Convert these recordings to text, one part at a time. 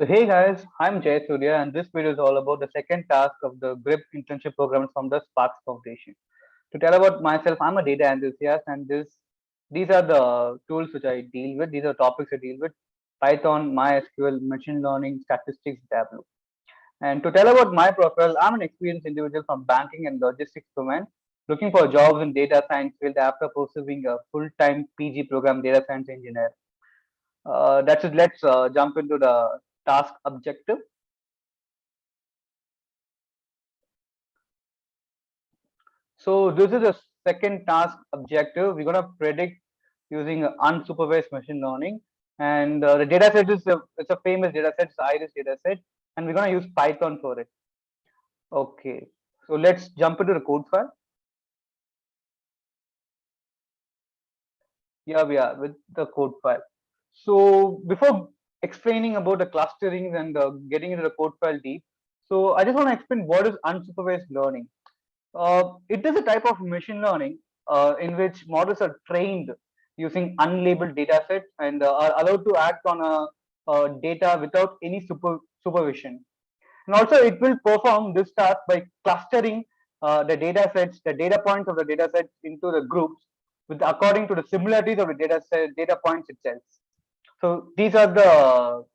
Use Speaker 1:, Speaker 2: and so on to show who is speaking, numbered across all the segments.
Speaker 1: So hey guys, I'm Jay Surya and this video is all about the second task of the GRIP internship program from the Sparks Foundation. To tell about myself, I'm a data enthusiast and these are the tools which I deal with. These are topics I deal with: Python, MySQL, machine learning, statistics, Tableau. And to tell about my profile, I'm an experienced individual from banking and logistics domain, looking for jobs in data science field after pursuing a full-time PG program data science engineer. That's it. Let's jump into the task objective. So this is the second task objective. We're going to predict using unsupervised machine learning, and the data set is it's a famous data set, it's Iris data set, and we're going to use Python for it. Okay, so let's jump into the code file. Yeah, we are with the code file. So before explaining about the clusterings and getting into the code file deep, so I just want to explain what is unsupervised learning. It is a type of machine learning in which models are trained using unlabeled data sets and are allowed to act on a data without any supervision. And also, it will perform this task by clustering the data sets, the data points of the data sets into the groups with according to the similarities of the data points itself. So these are the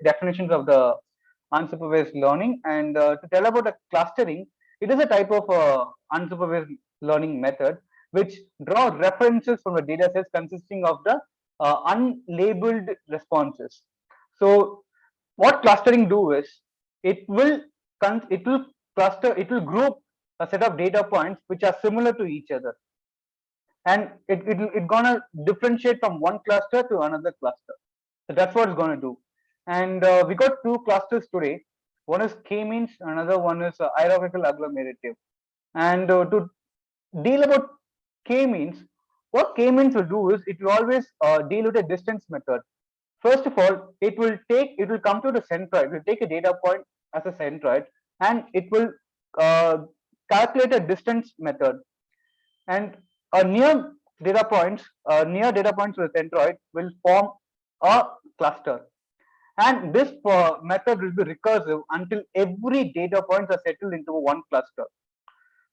Speaker 1: definitions of the unsupervised learning. And to tell about the clustering, it is a type of unsupervised learning method which draw references from the data sets consisting of the unlabeled responses. So what clustering do is it will group a set of data points which are similar to each other, and it gonna differentiate from one cluster to another cluster. So that's what it's gonna do. And we got two clusters today. One is k-means, another one is hierarchical agglomerative. And to deal about k-means, what k-means will do is it will always deal with a distance method. First of all, it will come to the centroid. It will take a data point as a centroid, and it will uh, calculate a distance method. And a near data points to the centroid will form a cluster. And this method will be recursive until every data points are settled into one cluster.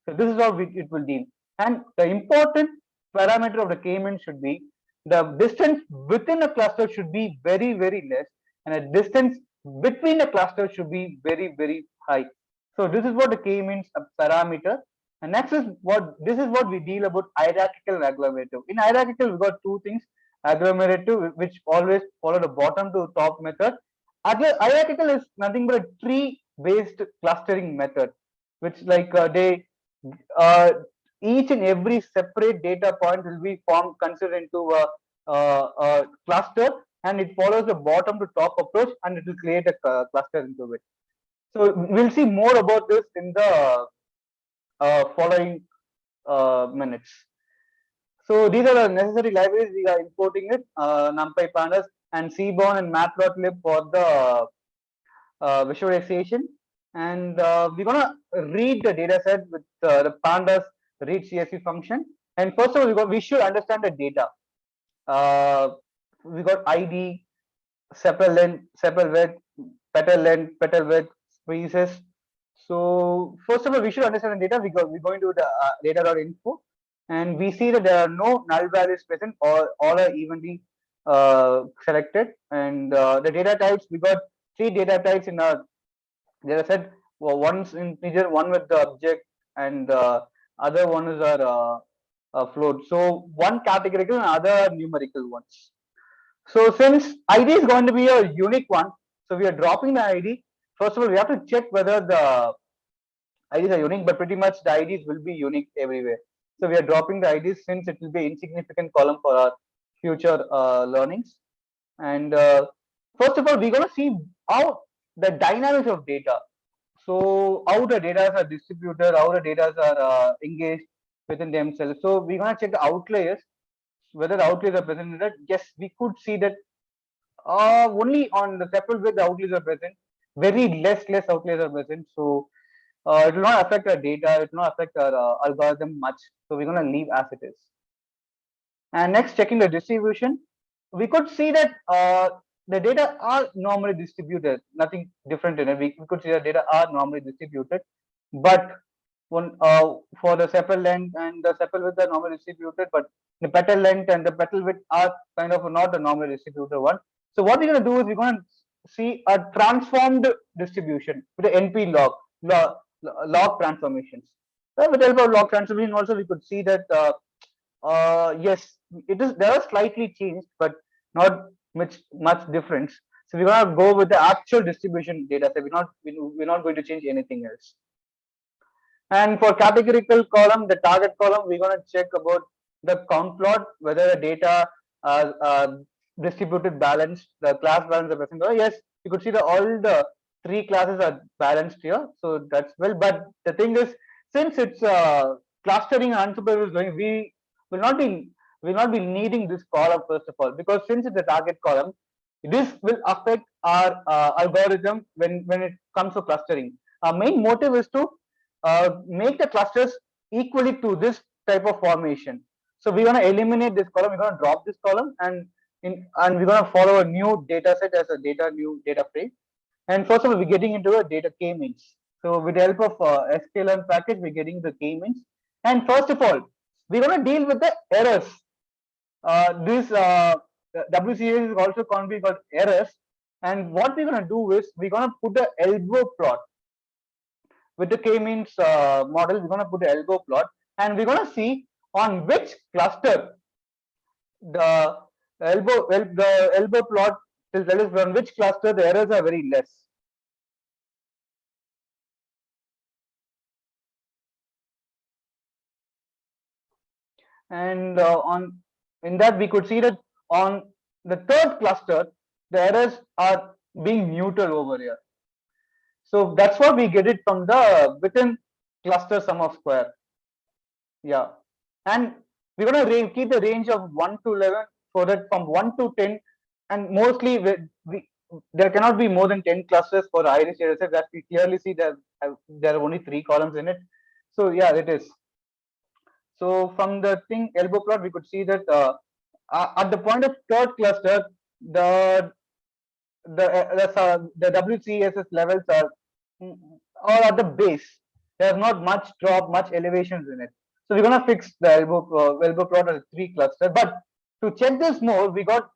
Speaker 1: So this is how it will deal. And the important parameter of the k-mean should be the distance within a cluster should be very, very less, and a distance between a cluster should be very, very high. So this is what the k-means parameter. And next is what we deal about hierarchical and agglomerative. In hierarchical, we got two things: agglomerative, which always follow the bottom to top method. Hierarchical is nothing but a tree-based clustering method, which they uh, each and every separate data point will be formed considered into a cluster, and it follows the bottom to top approach, and it will create a cluster into it. So we'll see more about this in the following minutes. So these are the necessary libraries. We are importing it, NumPy pandas and Seaborn and Matplotlib for the visualization. And we're gonna read the data set with the pandas read CSV function. And first of all, we should understand the data. We got ID, sepal length, sepal width, petal width, species. So first of all, we should understand the data. We're going to the data.info, and we see that there are no null values present, or all are evenly selected. And the data types, we got three data types in our data set. Well, one's integer, one with the object, and other one is our float. So one categorical and other numerical ones. So since ID is going to be a unique one, so we are dropping the ID. First of all, we have to check whether the IDs are unique, but pretty much the IDs will be unique everywhere. So we are dropping the IDs since it will be an insignificant column for our future learnings. And first of all, we're going to see how the dynamics of data. So how the data are distributed, how the data are engaged within themselves. So we're going to check the outliers, whether the outliers are present in that. Yes, we could see that only on the sepal where the outliers are present, very less outliers are present. So it will not affect our data, it will not affect our algorithm much. So we're going to leave as it is. And next, checking the distribution, we could see that the data are normally distributed, nothing different in it. We could see the data are normally distributed, but for the sepal length and the sepal width are normally distributed, but the petal length and the petal width are kind of not a normally distributed one. So what we're going to do is we're going to see a transformed distribution with the NP log transformations. With the help of log transformation, also we could see that yes, it is there are slightly changed, but not much difference. So we're gonna go with the actual distribution data set. We're not going to change anything else. And for categorical column, the target column, we're gonna check about the count plot, whether the data are distributed balanced, the class balance are present. Oh, yes, you could see that all the three classes are balanced here. So that's well. But the thing is, since it's clustering and unsupervised learning, we will not be needing this column first of all, because since it's a target column, this will affect our algorithm when it comes to clustering. Our main motive is to make the clusters equally to this type of formation. So we're going to eliminate this column, we're going to drop this column, and we're going to follow a new data set as a new data frame. And first of all, we're getting into a data k-means. So with the help of sklearn package, we're getting the k-means. And first of all, we're going to deal with the errors. This WCS is also going to be called errors. And what we're going to do is we're going to put the elbow plot. With the k-means model, we're going to put the elbow plot, and we're going to see on which cluster the elbow plot will tell us on which cluster the errors are very less. And in that we could see that on the third cluster the errors are being neutral over here. So that's what we get it from the within cluster sum of square. Yeah, and we're going to keep the range of 1 to 11, so that from 1 to 10, and mostly there cannot be more than 10 clusters for the Irish data set. That we clearly see that there are only 3 columns in it. So yeah, it is. So from the elbow plot, we could see that at the point of third cluster, the WCSS levels are at the base. There's not much drop, much elevations in it. So we're gonna fix the elbow plot as 3 cluster. But to check this more, we got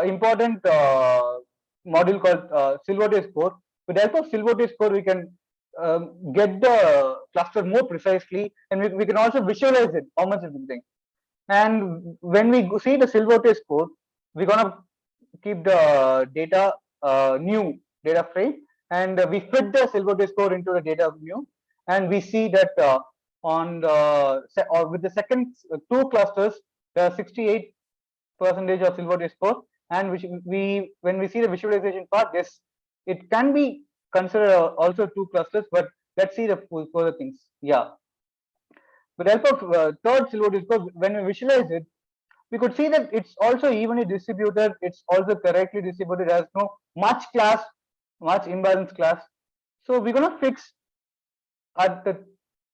Speaker 1: important module called Silvertip score. With the help of Silvertip score, we can get the cluster more precisely, and we can also visualize it, how much is everything. And when we see the Silvertip score, we're gonna keep the data new data frame, and we fit the Silvertip score into the data new, and we see that on the or with the second 2 clusters, there are 68% of Silvertip score, and which when we see the visualization part, yes, it can be considered also 2 clusters, but let's see the further things. Yeah, with the help of third Silvertip score, when we visualize it, we could see that it's also evenly distributed. It's also correctly distributed. There's no much imbalanced class. So we're gonna fix at the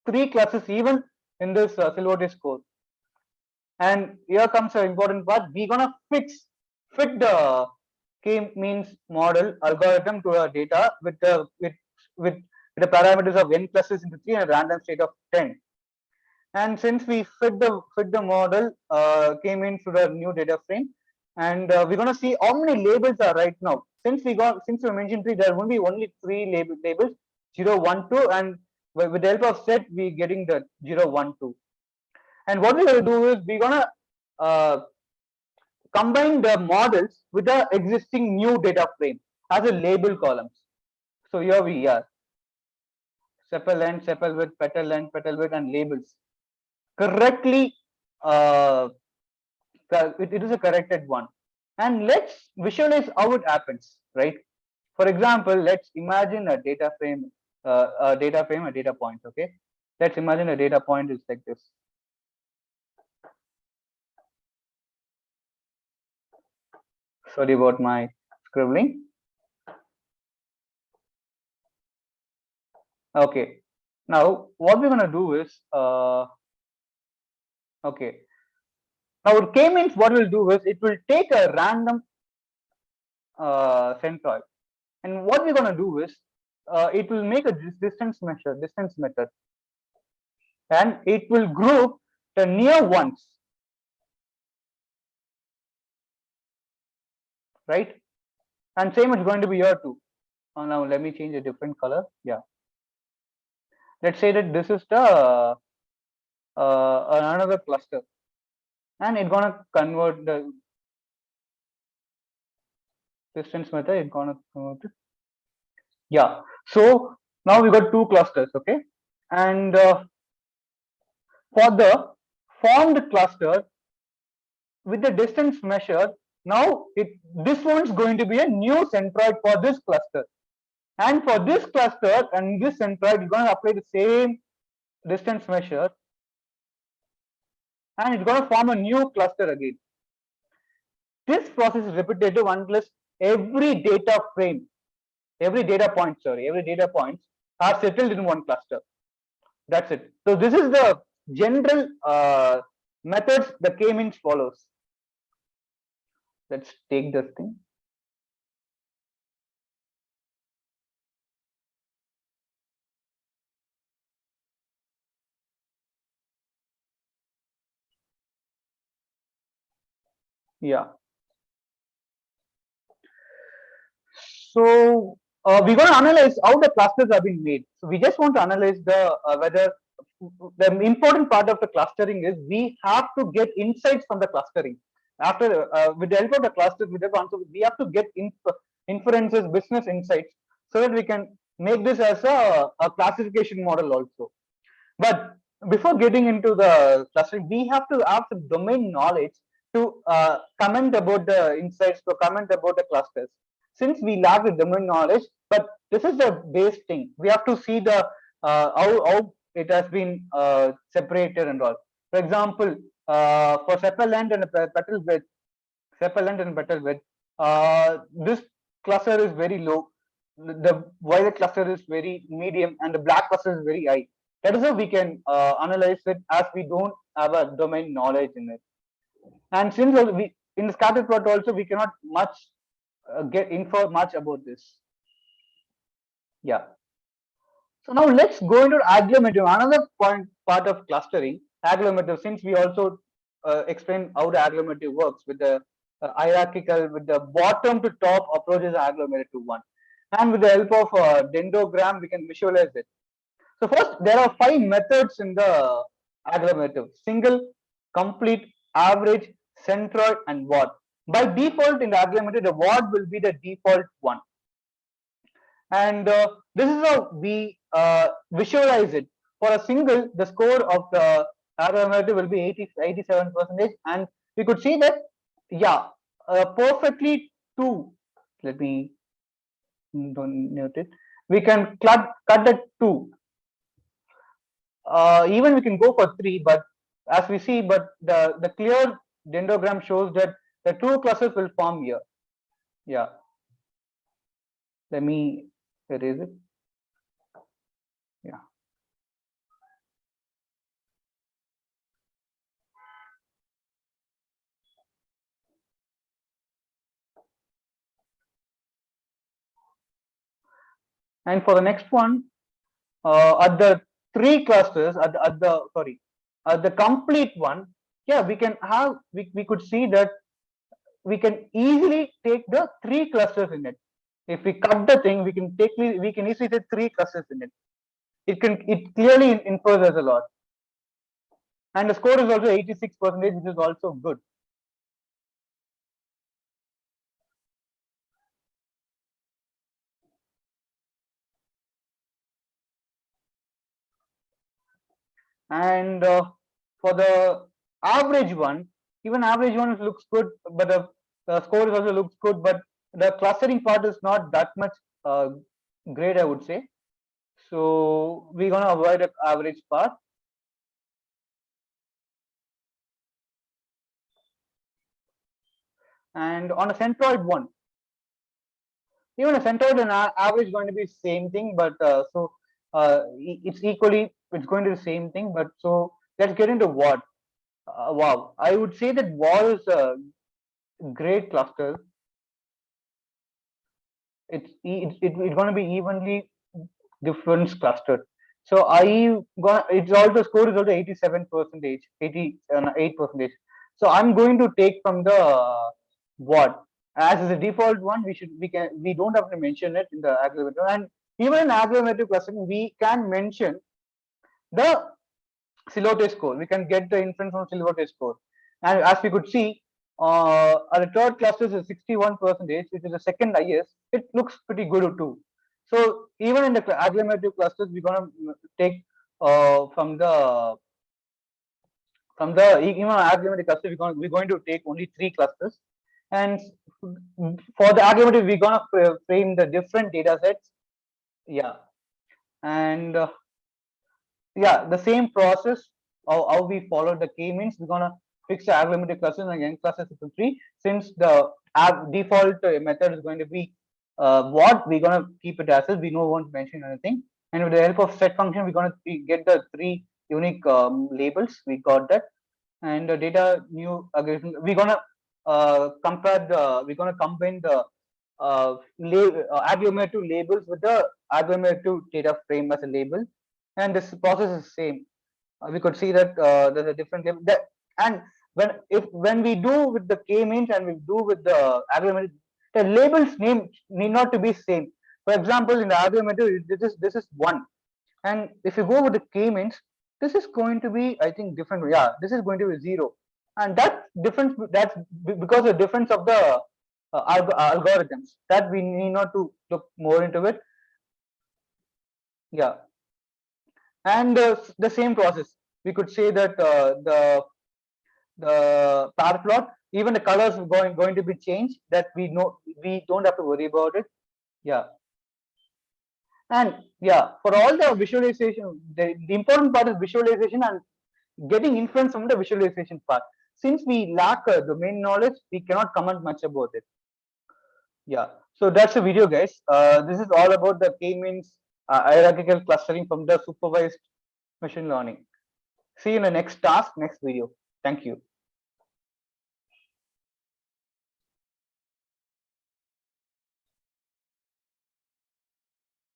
Speaker 1: 3 classes even in this Silvertip score. And here comes an important part. We're gonna fit the k-means model algorithm to our data with the parameters of n clusters into 3 and a random state of 10. And since we fit the model k-means to the new data frame, and we're gonna see how many labels are right now. Since we mentioned 3, there will be only 3 labels 0, 1, 2, and with the help of set we're getting the 0, 1, 2. And what we're going to do is we're going to combine the models with the existing new data frame as a label columns. So here we are: sepal length, sepal width, petal length, petal width, and labels. Correctly, it is a corrected one. And let's visualize how it happens, right? For example, let's imagine a data frame, a data point. Okay, let's imagine a data point is like this. Sorry about my scribbling. Okay, now what we're going to do is okay, now with k-means what we'll do is it will take a random centroid. And what we're going to do is it will make a distance method, and it will group the near ones, right? And same is going to be here too. Now let me change a different color. Yeah, let's say that this is the another cluster, and it's gonna convert the distance method. It's gonna convert it. Yeah. So now we got two clusters, okay? And for the formed cluster with the distance measured, now this one's going to be a new centroid for this cluster. And for this cluster and this centroid, you're going to apply the same distance measure, and it's going to form a new cluster again. This process is repetitive unless every data frame, every data points are settled in one cluster. That's it. So this is the general methods the k-means follows. Let's take this thing. Yeah. So we're going to analyze how the clusters have been made. So we just want to analyze the whether the important part of the clustering is we have to get insights from the clustering. After with the help of the clusters, with the concept, we have to get inferences, business insights, so that we can make this as a classification model also. But before getting into the clustering, we have to have some domain knowledge to comment about the insights, to comment about the clusters. Since we lack the domain knowledge, but this is the base thing. We have to see the how it has been separated and all. For example, for sepal length and petal width, this cluster is very low. The violet cluster is very medium, and the black cluster is very high. That is how we can analyze it, as we don't have a domain knowledge in it. And since we in the scatter plot also we cannot much get info much about this. Yeah. So now let's go into agglomerative, another part of clustering. Agglomerative, since we also explained how the agglomerative works with the hierarchical, with the bottom to top approach is agglomerative one, and with the help of dendrogram we can visualize it. So first, there are 5 methods in the agglomerative: single, complete, average, centroid, and ward. By default in the agglomerative, the ward will be the default one. And this is how we visualize it. For a single, the score of the agglomerative will be 87%, and we could see that, yeah, perfectly 2. Let me don't note it. We can cut at 2. Even we can go for 3, but as we see, but the clear dendrogram shows that the 2 clusters will form here. Yeah. Let me erase it. Yeah. And for the next one, at the 3 clusters, at the complete one, yeah, we can have, we could see that we can easily take the 3 clusters in it. If we cut the thing, we can easily take 3 clusters in it. It clearly infers us a lot. And the score is also 86%, which is also good. And for the average one, even average one looks good, but the score is also looks good, but the clustering part is not that much great, I would say. So we're gonna avoid the average part. And on a centroid one, even a centroid and average is going to be same thing, but it's going to be the same thing. But so let's get into what. Wow, I would say that WAR is a great cluster. it's going to be evenly difference clustered. So its also score is also 87%, 88%. So I'm going to take from the what as is a default one. We don't have to mention it in the agglomerative, and even in agglomerative clustering we can mention the Silhouette score. We can get the inference from Silhouette score. And as we could see, our third cluster is 61%, which is the second highest. It looks pretty good too. So even in the agglomerative clusters, we're gonna take from the even agglomerative cluster, we're going to take only 3 clusters. And for the agglomerative, we're gonna frame the different data sets. Yeah, and yeah, the same process how we follow the k-means. We're gonna fix the agglomerative clusters and n clusters to 3. Since the default method is going to be what we're gonna keep it as is, we won't mention anything. And with the help of set function, we're gonna get the 3 unique labels. We got that, and the data new algorithm. We're gonna we're gonna combine the agglomerative labels with the agglomerative data frame as a label, and this process is same. We could see that there's a different label that, and when we do with the k-means and we do with the agglomerative, the labels name need not to be same. For example, in the agglomerative, this is 1, and if you go with the k-means, this is going to be, I think, different. Yeah, this is going to be 0, and that difference, that's because the difference of the algorithms, that we need not to look more into it. Yeah, and the same process, we could say that the power plot, even the colors are going to be changed, that we don't have to worry about it. Yeah, and yeah, for all the visualization, the important part is visualization and getting inference from the visualization part. Since we lack domain knowledge, we cannot comment much about it. Yeah, so that's the video, guys. This is all about the k-means hierarchical clustering from the supervised machine learning. See you in the next task, next video. Thank you.